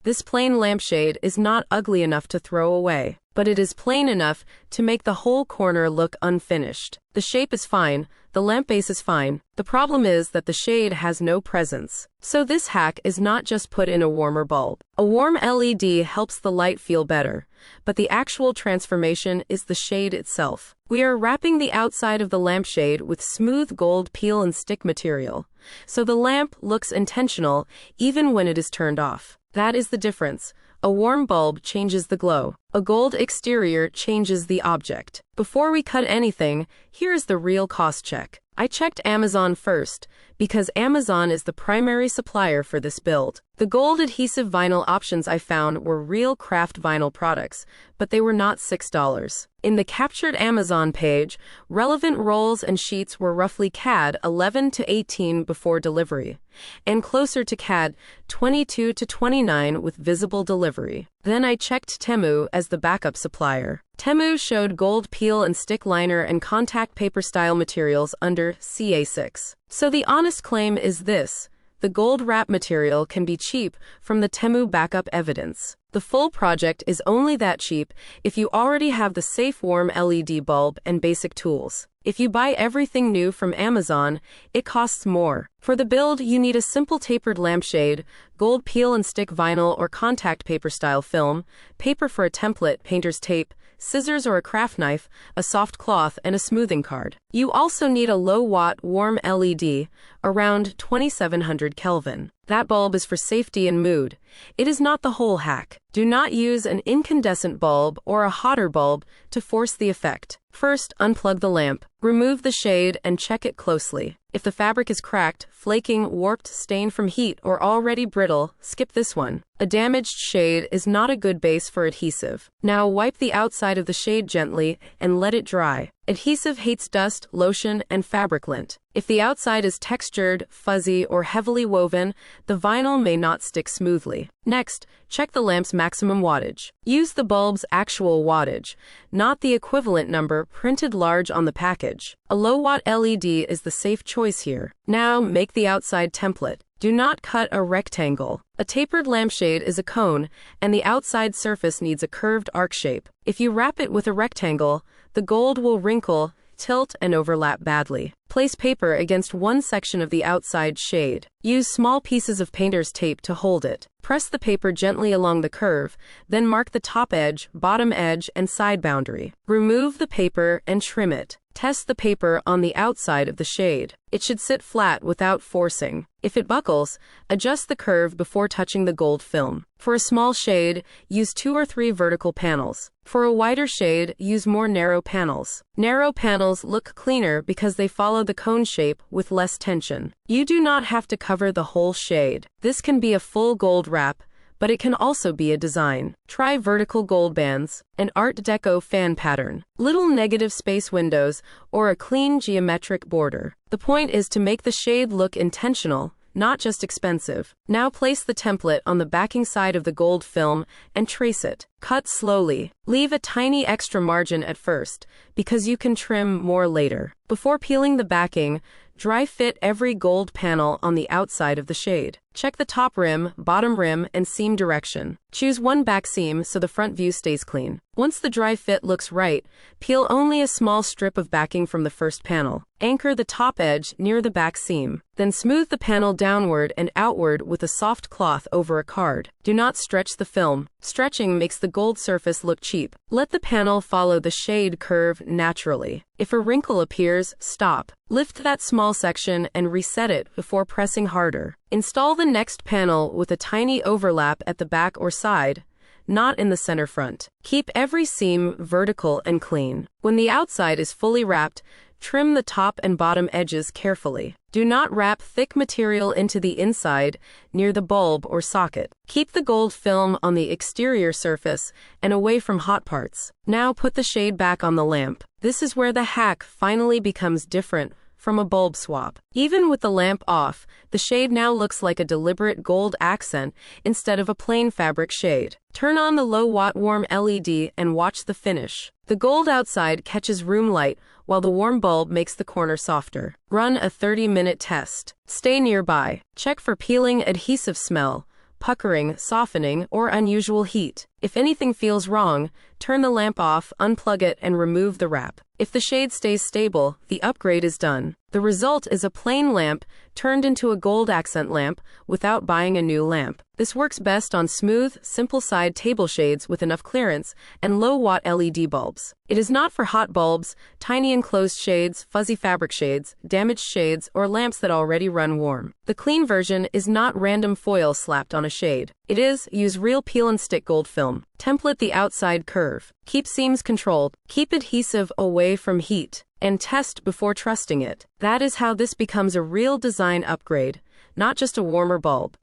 This plain lampshade is not ugly enough to throw away, but it is plain enough to make the whole corner look unfinished. The shape is fine, the lamp base is fine, the problem is that the shade has no presence. So this hack is not just put in a warmer bulb. A warm LED helps the light feel better, but the actual transformation is the shade itself. We are wrapping the outside of the lampshade with smooth gold peel and stick material, so the lamp looks intentional even when it is turned off. That is the difference. A warm bulb changes the glow. A gold exterior changes the object. Before we cut anything, here is the real cost check. I checked Amazon first, because Amazon is the primary supplier for this build. The gold adhesive vinyl options I found were real craft vinyl products, but they were not $6. In the captured Amazon page, relevant rolls and sheets were roughly CAD 11 to 18 before delivery, and closer to CAD 22 to 29 with visible delivery. Then I checked Temu as the backup supplier. Temu showed gold peel and stick liner and contact paper style materials under CA6. So the honest claim is this: the gold wrap material can be cheap from the Temu backup evidence. The full project is only that cheap if you already have the safe warm LED bulb and basic tools. If you buy everything new from Amazon, it costs more. For the build, you need a simple tapered lampshade, gold peel and stick vinyl or contact paper style film, paper for a template, painter's tape, scissors or a craft knife, a soft cloth, and a smoothing card. You also need a low-watt warm LED, around 2700 Kelvin. That bulb is for safety and mood. It is not the whole hack. Do not use an incandescent bulb or a hotter bulb to force the effect. First, unplug the lamp. Remove the shade and check it closely. If the fabric is cracked, flaking, warped, stained from heat, or already brittle, skip this one. A damaged shade is not a good base for adhesive. Now wipe the outside of the shade gently and let it dry. Adhesive hates dust, lotion, and fabric lint. If the outside is textured, fuzzy, or heavily woven, the vinyl may not stick smoothly. Next, check the lamp's maximum wattage. Use the bulb's actual wattage, not the equivalent number printed large on the package. A low-watt LED is the safe choice here. Now, make the outside template. Do not cut a rectangle. A tapered lampshade is a cone, and the outside surface needs a curved arc shape. If you wrap it with a rectangle, the gold will wrinkle, tilt, and overlap badly. Place paper against one section of the outside shade. Use small pieces of painter's tape to hold it. Press the paper gently along the curve, then mark the top edge, bottom edge, and side boundary. Remove the paper and trim it. Test the paper on the outside of the shade. It should sit flat without forcing. If it buckles, adjust the curve before touching the gold film. For a small shade, use 2 or 3 vertical panels. For a wider shade, use more narrow panels. Narrow panels look cleaner because they follow the cone shape with less tension. You do not have to cover the whole shade. This can be a full gold wrap, but it can also be a design. Try vertical gold bands, an Art Deco fan pattern, little negative space windows, or a clean geometric border. The point is to make the shade look intentional, not just expensive. Now place the template on the backing side of the gold film and trace it. Cut slowly. Leave a tiny extra margin at first, because you can trim more later. Before peeling the backing, dry fit every gold panel on the outside of the shade. Check the top rim, bottom rim, and seam direction. Choose one back seam so the front view stays clean. Once the dry fit looks right, peel only a small strip of backing from the first panel. Anchor the top edge near the back seam. Then smooth the panel downward and outward with a soft cloth over a card. Do not stretch the film. Stretching makes the gold surface look cheap. Let the panel follow the shade curve naturally. If a wrinkle appears, stop. Lift that small section and reset it before pressing harder. Install the next panel with a tiny overlap at the back or side, not in the center front. Keep every seam vertical and clean. When the outside is fully wrapped, trim the top and bottom edges carefully. Do not wrap thick material into the inside, near the bulb or socket. Keep the gold film on the exterior surface and away from hot parts. Now put the shade back on the lamp. This is where the hack finally becomes different from a bulb swap. Even with the lamp off, the shade now looks like a deliberate gold accent instead of a plain fabric shade. Turn on the low-watt warm LED and watch the finish. The gold outside catches room light, while the warm bulb makes the corner softer. Run a 30-minute test. Stay nearby. Check for peeling adhesive smell, puckering, softening, or unusual heat. If anything feels wrong, turn the lamp off, unplug it, and remove the wrap. If the shade stays stable, the upgrade is done. The result is a plain lamp turned into a gold accent lamp without buying a new lamp. This works best on smooth, simple side table shades with enough clearance and low-watt LED bulbs. It is not for hot bulbs, tiny enclosed shades, fuzzy fabric shades, damaged shades, or lamps that already run warm. The clean version is not random foil slapped on a shade. It is, use real peel and stick gold film. Template the outside curve. Keep seams controlled. Keep adhesive away from heat. And test before trusting it. That is how this becomes a real design upgrade, not just a warmer bulb.